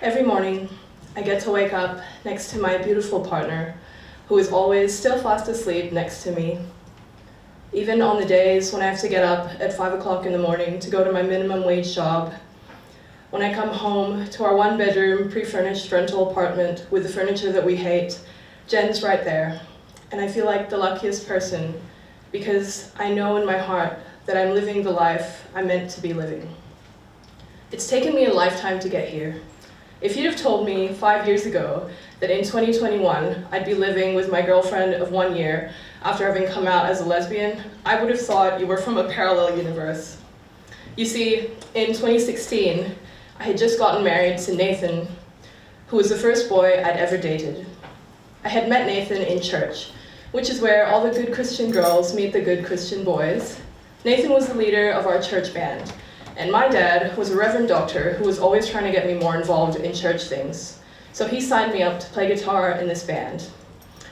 Every morning, I get to wake up next to my beautiful partner, who is always still fast asleep next to me. Even on the days when I have to get up at 5 o'clock in the morning to go to my minimum wage job, when I come home to our one-bedroom, pre-furnished rental apartment with the furniture that we hate, Jen's right there, and I feel like the luckiest person because I know in my heart that I'm living the life I'm meant to be living. It's taken me a lifetime to get here. If you'd have told me 5 years ago that in 2021 I'd be living with my girlfriend of 1 year after having come out as a lesbian, I would have thought you were from a parallel universe. You see, in 2016, I had just gotten married to Nathan, who was the first boy I'd ever dated. I had met Nathan in church, which is where all the good Christian girls meet the good Christian boys. Nathan was the leader of our church band, and my dad was a reverend doctor who was always trying to get me more involved in church things. So he signed me up to play guitar in this band.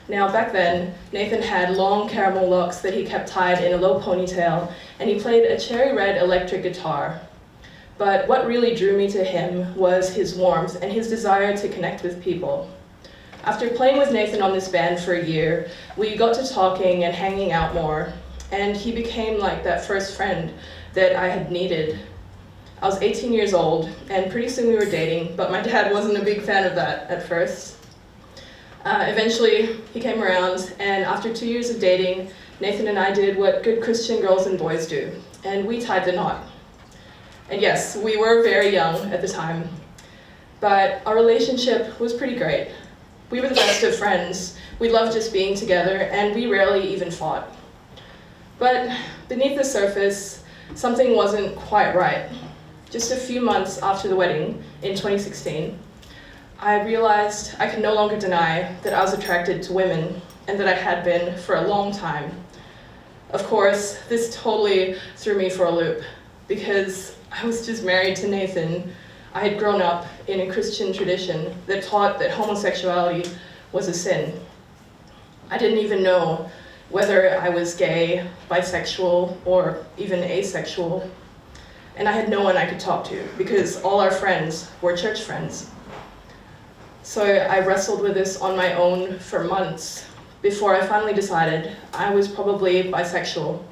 Now, back then, Nathan had long caramel locks that he kept tied in a low ponytail, and he played a cherry red electric guitar. But what really drew me to him was his warmth and his desire to connect with people. After playing with Nathan on this band for a year, we got to talking and hanging out more, and he became like that first friend that I had needed. I was 18 years old, and pretty soon we were dating, but my dad wasn't a big fan of that at first. Eventually, he came around, and after 2 years of dating, Nathan and I did what good Christian girls and boys do, and we tied the knot. And yes, we were very young at the time, but our relationship was pretty great. We were the best of friends, we loved just being together, and we rarely even fought. But beneath the surface, something wasn't quite right. Just a few months after the wedding, in 2016, I realized I could no longer deny that I was attracted to women, and that I had been for a long time. Of course, this totally threw me for a loop, because I was just married to Nathan. I had grown up in a Christian tradition that taught that homosexuality was a sin. I didn't even know whether I was gay, bisexual, or even asexual. And I had no one I could talk to because all our friends were church friends. So I wrestled with this on my own for months before I finally decided I was probably bisexual.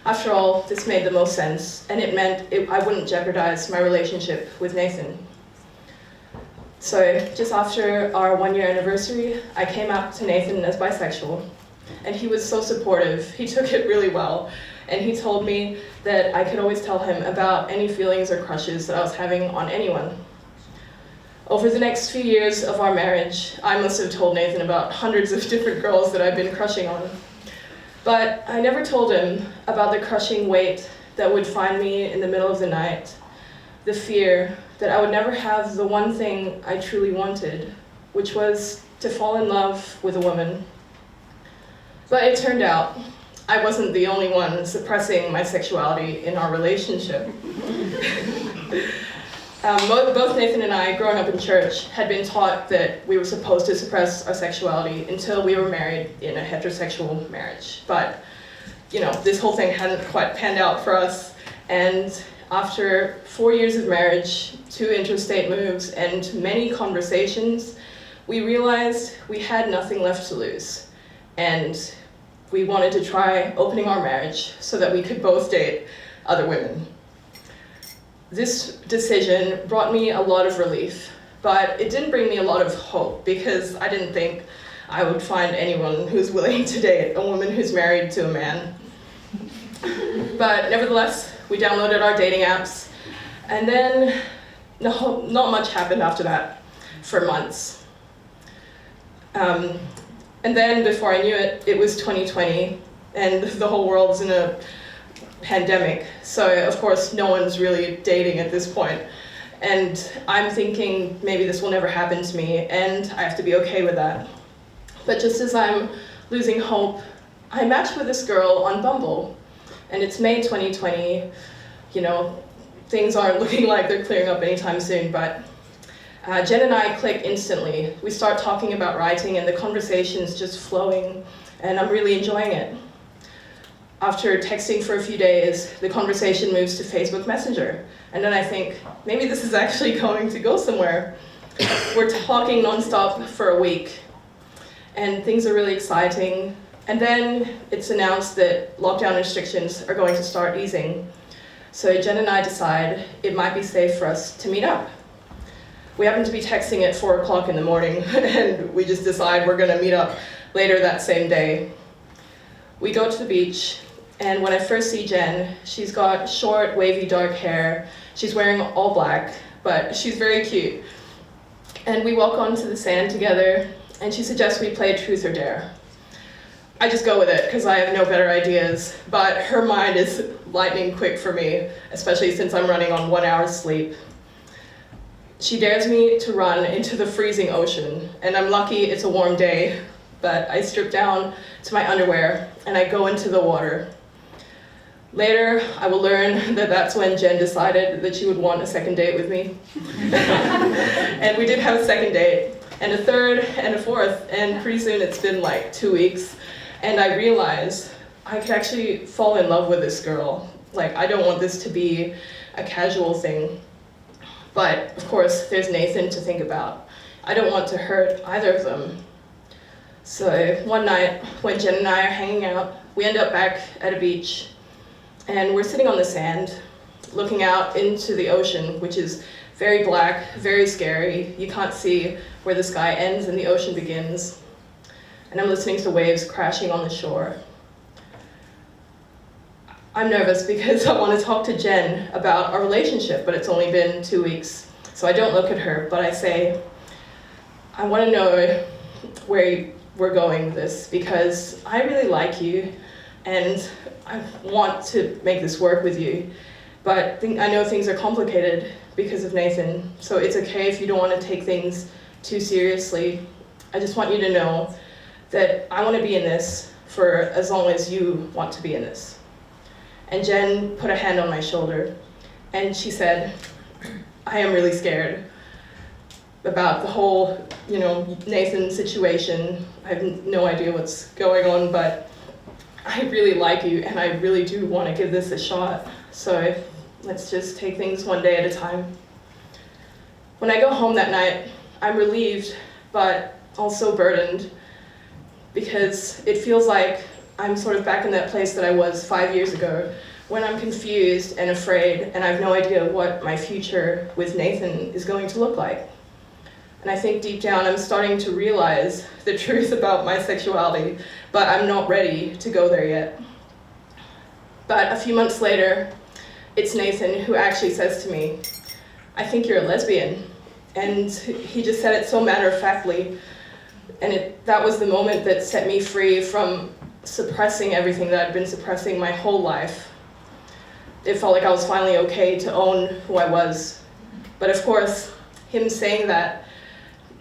After all, this made the most sense, and it meant I wouldn't jeopardize my relationship with Nathan. So just after our 1 year anniversary, I came out to Nathan as bisexual, and he was so supportive. He took it really well, and he told me that I could always tell him about any feelings or crushes that I was having on anyone. Over the next few years of our marriage, I must have told Nathan about hundreds of different girls that I've been crushing on. But I never told him about the crushing weight that would find me in the middle of the night, the fear that I would never have the one thing I truly wanted, which was to fall in love with a woman. But it turned out I wasn't the only one suppressing my sexuality in our relationship. Both Nathan and I, growing up in church, had been taught that we were supposed to suppress our sexuality until we were married in a heterosexual marriage. But, this whole thing hadn't quite panned out for us. And after 4 years of marriage, 2 interstate moves, and many conversations, we realized we had nothing left to lose. And we wanted to try opening our marriage so that we could both date other women. This decision brought me a lot of relief, but it didn't bring me a lot of hope because I didn't think I would find anyone who's willing to date a woman who's married to a man. But nevertheless, we downloaded our dating apps, and then not much happened after that for months. And then before I knew it, it was 2020, and the whole world's in a pandemic, so of course no one's really dating at this point. And I'm thinking maybe this will never happen to me, and I have to be okay with that. But just as I'm losing hope, I matched with this girl on Bumble, and it's May 2020. Things aren't looking like they're clearing up anytime soon, but Jen and I click instantly. We start talking about writing, and the conversation's just flowing, and I'm really enjoying it. After texting for a few days, the conversation moves to Facebook Messenger. And then I think, maybe this is actually going to go somewhere. We're talking nonstop for a week, and things are really exciting. And then it's announced that lockdown restrictions are going to start easing. So Jen and I decide it might be safe for us to meet up. We happen to be texting at 4 o'clock in the morning, and we just decide we're gonna meet up later that same day. We go to the beach, and when I first see Jen, she's got short, wavy, dark hair. She's wearing all black, but she's very cute. And we walk onto the sand together, and she suggests we play Truth or Dare. I just go with it, because I have no better ideas, but her mind is lightning quick for me, especially since I'm running on 1 hour's sleep. She dares me to run into the freezing ocean, and I'm lucky it's a warm day, but I strip down to my underwear, and I go into the water. Later, I will learn that that's when Jen decided that she would want a second date with me. And we did have a second date, and a third, and a fourth, and pretty soon it's been like 2 weeks, and I realized I could actually fall in love with this girl. Like, I don't want this to be a casual thing. But, of course, there's Nathan to think about. I don't want to hurt either of them. So one night, when Jen and I are hanging out, we end up back at a beach, and we're sitting on the sand, looking out into the ocean, which is very black, very scary. You can't see where the sky ends and the ocean begins. And I'm listening to waves crashing on the shore. I'm nervous because I want to talk to Jen about our relationship, but it's only been 2 weeks. So I don't look at her, but I say, I want to know where we're going with this, because I really like you, and I want to make this work with you. But I know things are complicated because of Nathan, so it's okay if you don't want to take things too seriously. I just want you to know that I want to be in this for as long as you want to be in this. And Jen put a hand on my shoulder, and she said, I am really scared about the whole, Nathan situation. I have no idea what's going on, but I really like you, and I really do want to give this a shot. So let's just take things one day at a time. When I go home that night, I'm relieved, but also burdened, because it feels like I'm sort of back in that place that I was 5 years ago, when I'm confused and afraid, and I have no idea what my future with Nathan is going to look like. And I think deep down I'm starting to realize the truth about my sexuality, but I'm not ready to go there yet. But a few months later, it's Nathan who actually says to me, I think you're a lesbian. And he just said it so matter-of-factly, and that was the moment that set me free from suppressing everything that I'd been suppressing my whole life. It felt like I was finally okay to own who I was. But of course, him saying that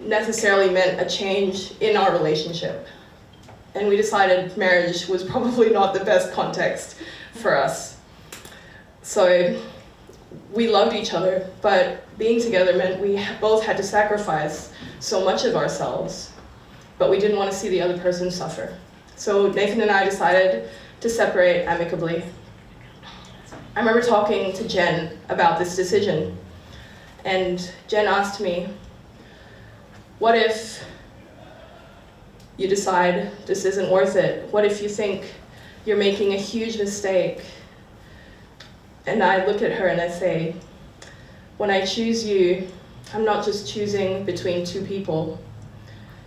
necessarily meant a change in our relationship. And we decided marriage was probably not the best context for us. So we loved each other, but being together meant we both had to sacrifice so much of ourselves, but we didn't want to see the other person suffer. So Nathan and I decided to separate amicably. I remember talking to Jen about this decision, and Jen asked me, what if you decide this isn't worth it? What if you think you're making a huge mistake? And I look at her and I say, when I choose you, I'm not just choosing between two people.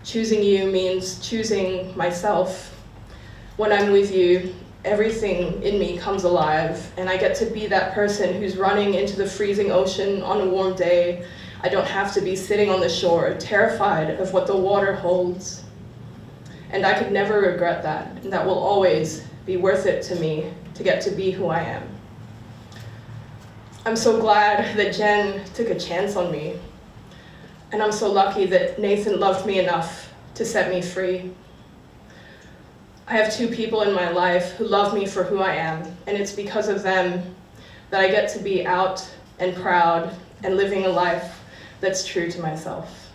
Choosing you means choosing myself. When I'm with you, everything in me comes alive, and I get to be that person who's running into the freezing ocean on a warm day. I don't have to be sitting on the shore, terrified of what the water holds. And I could never regret that, and that will always be worth it to me to get to be who I am. I'm so glad that Jen took a chance on me, and I'm so lucky that Nathan loved me enough to set me free. I have two people in my life who love me for who I am, and it's because of them that I get to be out and proud and living a life that's true to myself.